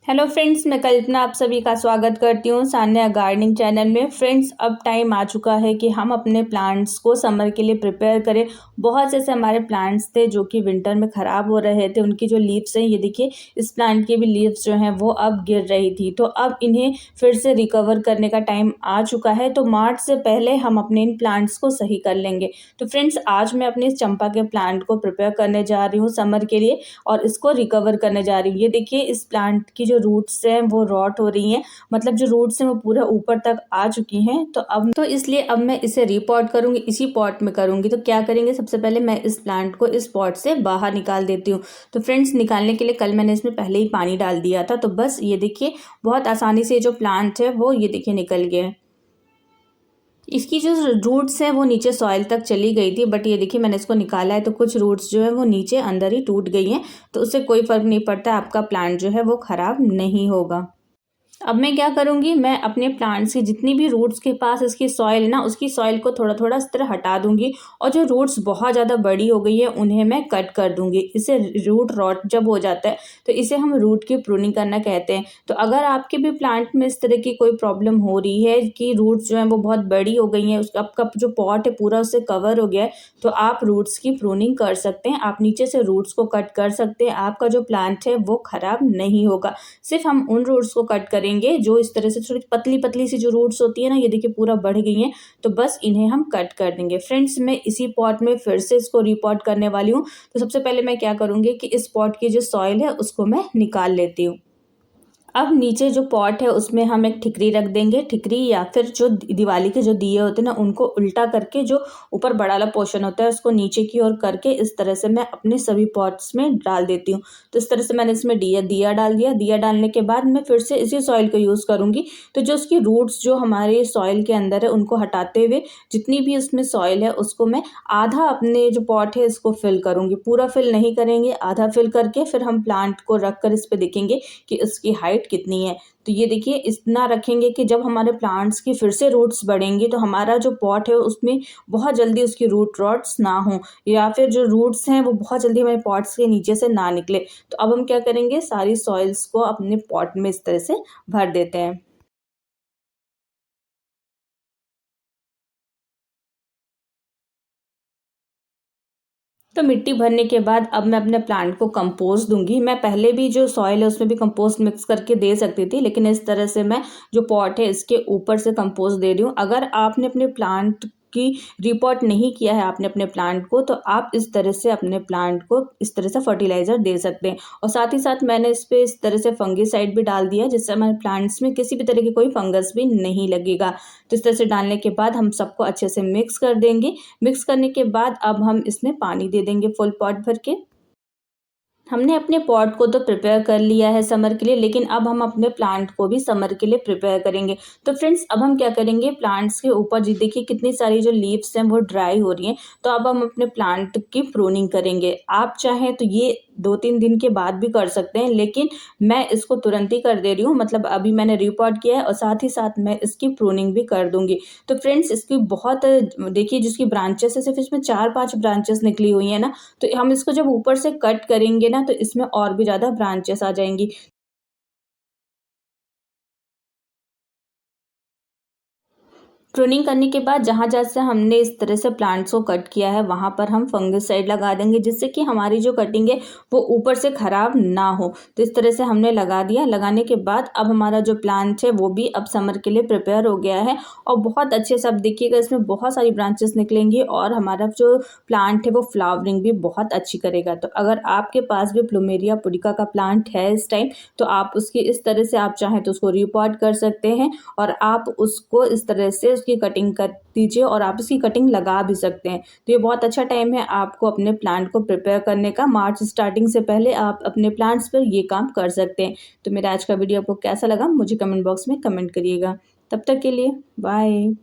Hello friends, मैं कल्पना आप सभी का स्वागत करती हूँ सान्या गार्डनिंग चैनल में। फ्रेंड्स, अब टाइम आ चुका है कि हम अपने प्लांट्स को समर के लिए प्रिपेयर करें। बहुत से ऐसे हमारे प्लांट्स थे जो कि विंटर में ख़राब हो रहे थे। उनकी जो लीव्स हैं, ये देखिए, इस प्लांट की भी लीव्स जो हैं वो अब गिर रही थी। तो अब इन्हें फिर से रिकवर करने का टाइम आ चुका है। तो मार्च से पहले हम अपने इन प्लांट्स को सही कर लेंगे। तो फ्रेंड्स, आज मैं अपने इस चंपा के प्लांट को प्रिपेयर करने जा रही हूँ समर के लिए और इसको रिकवर करने जा रही हूँ। ये देखिए, इस प्लांट की जो रूट्स हैं वो रॉट हो रही हैं, मतलब जो रूट्स हैं वो पूरे ऊपर तक आ चुकी हैं। तो इसलिए अब मैं इसे रीपॉट करूंगी, इसी पॉट में करूंगी। तो क्या करेंगे, सबसे पहले मैं इस प्लांट को इस पॉट से बाहर निकाल देती हूँ। तो फ्रेंड्स, निकालने के लिए कल मैंने इसमें पहले ही पानी डाल दिया था। तो बस ये देखिए, बहुत आसानी से जो प्लांट है वो ये देखिए निकल गया है। इसकी जो रूट्स हैं वो नीचे सॉइल तक चली गई थी, बट ये देखिए मैंने इसको निकाला है तो कुछ रूट्स जो है वो नीचे अंदर ही टूट गई हैं। तो उससे कोई फ़र्क नहीं पड़ता, आपका प्लांट जो है वो ख़राब नहीं होगा। अब मैं क्या करूँगी, मैं अपने प्लांट्स की जितनी भी रूट्स के पास इसकी सॉइल है ना, उसकी सॉइल को थोड़ा थोड़ा इस तरह हटा दूंगी। और जो रूट्स बहुत ज़्यादा बड़ी हो गई है उन्हें मैं कट कर दूंगी। इसे रूट रॉट जब हो जाता है तो इसे हम रूट की प्रूनिंग करना कहते हैं। तो अगर आपके भी प्लांट में इस तरह की कोई प्रॉब्लम हो रही है कि रूट्स जो हैं वो बहुत बड़ी हो गई हैं, उसका आपका जो पॉट है पूरा उससे कवर हो गया है, तो आप रूट्स की प्रूनिंग कर सकते हैं। आप नीचे से रूट्स को कट कर सकते हैं। आपका जो प्लांट है वो ख़राब नहीं होगा। सिर्फ हम उन रूट्स को कट करेंगे जो इस तरह से थोड़ी पतली पतली सी जो रूट्स होती है ना, ये देखिए पूरा बढ़ गई हैं। तो बस इन्हें हम कट कर देंगे। फ्रेंड्स, मैं इसी पॉट में फिर से इसको रीपॉट करने वाली हूँ। तो सबसे पहले मैं क्या करूँगी कि इस पॉट की जो सॉइल है उसको मैं निकाल लेती हूँ। अब नीचे जो पॉट है उसमें हम एक ठिकरी रख देंगे। ठिकरी या फिर जो दिवाली के जो दिए होते हैं ना, उनको उल्टा करके जो ऊपर बड़ा वाला पोर्शन होता है उसको नीचे की ओर करके इस तरह से मैं अपने सभी पॉट्स में डाल देती हूँ। तो इस तरह से मैंने इसमें दिया डाल दिया। दिया डालने के बाद मैं फिर से इसी सॉइल को यूज़ करूँगी। तो जो उसकी रूट्स जो हमारे सॉइल के अंदर है उनको हटाते हुए जितनी भी उसमें सॉइल है उसको मैं आधा अपने जो पॉट है इसको फिल करूँगी। पूरा फिल नहीं करेंगे, आधा फिल करके फिर हम प्लांट को रख कर इस पर देखेंगे कि उसकी हाइट कितनी है। तो ये देखिए, इतना रखेंगे कि जब हमारे प्लांट्स की फिर से रूट्स बढ़ेंगी तो हमारा जो पॉट है उसमें बहुत जल्दी उसकी रूट रॉट्स ना हो, या फिर जो रूट्स हैं वो बहुत जल्दी हमारे पॉट्स के नीचे से ना निकले। तो अब हम क्या करेंगे, सारी सॉइल्स को अपने पॉट में इस तरह से भर देते हैं। तो मिट्टी भरने के बाद अब मैं अपने प्लांट को कंपोस्ट दूंगी। मैं पहले भी जो सॉइल है उसमें भी कंपोस्ट मिक्स करके दे सकती थी, लेकिन इस तरह से मैं जो पॉट है इसके ऊपर से कंपोस्ट दे रही हूँ। अगर आपने अपने प्लांट की रिपोर्ट नहीं किया है आपने अपने प्लांट को, तो आप इस तरह से अपने प्लांट को इस तरह से फर्टिलाइज़र दे सकते हैं। और साथ ही साथ मैंने इस पे इस तरह से फंगिसाइड भी डाल दिया, जिससे हमारे प्लांट्स में किसी भी तरह की कोई फंगस भी नहीं लगेगा। तो इस तरह से डालने के बाद हम सबको अच्छे से मिक्स कर देंगे। मिक्स करने के बाद अब हम इसमें पानी दे देंगे फुल पॉट भर के। हमने अपने पॉट को तो प्रिपेयर कर लिया है समर के लिए, लेकिन अब हम अपने प्लांट को भी समर के लिए प्रिपेयर करेंगे। तो फ्रेंड्स, अब हम क्या करेंगे, प्लांट्स के ऊपर जी देखिए कितनी सारी जो लीव्स हैं वो ड्राई हो रही हैं। तो अब हम अपने प्लांट की प्रूनिंग करेंगे। आप चाहें तो ये 2-3 दिन के बाद भी कर सकते हैं, लेकिन मैं इसको तुरंत ही कर दे रही हूँ। मतलब अभी मैंने रिपॉट किया है और साथ ही साथ मैं इसकी प्रूनिंग भी कर दूंगी। तो फ्रेंड्स, इसकी बहुत देखिए जिसकी ब्रांचेस है, सिर्फ इसमें 4-5 ब्रांचेस निकली हुई है ना। तो हम इसको जब ऊपर से कट करेंगे ना, तो इसमें और भी ज़्यादा ब्रांचेस आ जाएंगी। प्रूनिंग करने के बाद जहाँ-जहाँ से हमने इस तरह से प्लांट्स को कट किया है वहाँ पर हम फंगिसाइड लगा देंगे, जिससे कि हमारी जो कटिंग है वो ऊपर से ख़राब ना हो। तो इस तरह से हमने लगा दिया। लगाने के बाद अब हमारा जो प्लांट है वो भी अब समर के लिए प्रिपेयर हो गया है और बहुत अच्छे से अब देखिएगा इसमें बहुत सारी ब्रांचेस निकलेंगी और हमारा जो प्लांट है वो फ्लावरिंग भी बहुत अच्छी करेगा। तो अगर आपके पास भी प्लूमेरिया पुडिका का प्लांट है इस टाइम, तो आप उसकी इस तरह से आप चाहें तो उसको रिपॉट कर सकते हैं और आप उसको इस तरह से उसकी कटिंग कर दीजिए और आप इसकी कटिंग लगा भी सकते हैं। तो ये बहुत अच्छा टाइम है आपको अपने प्लांट को प्रिपेयर करने का। मार्च स्टार्टिंग से पहले आप अपने प्लांट्स पर ये काम कर सकते हैं। तो मेरा आज का वीडियो आपको कैसा लगा मुझे कमेंट बॉक्स में कमेंट करिएगा। तब तक के लिए बाय।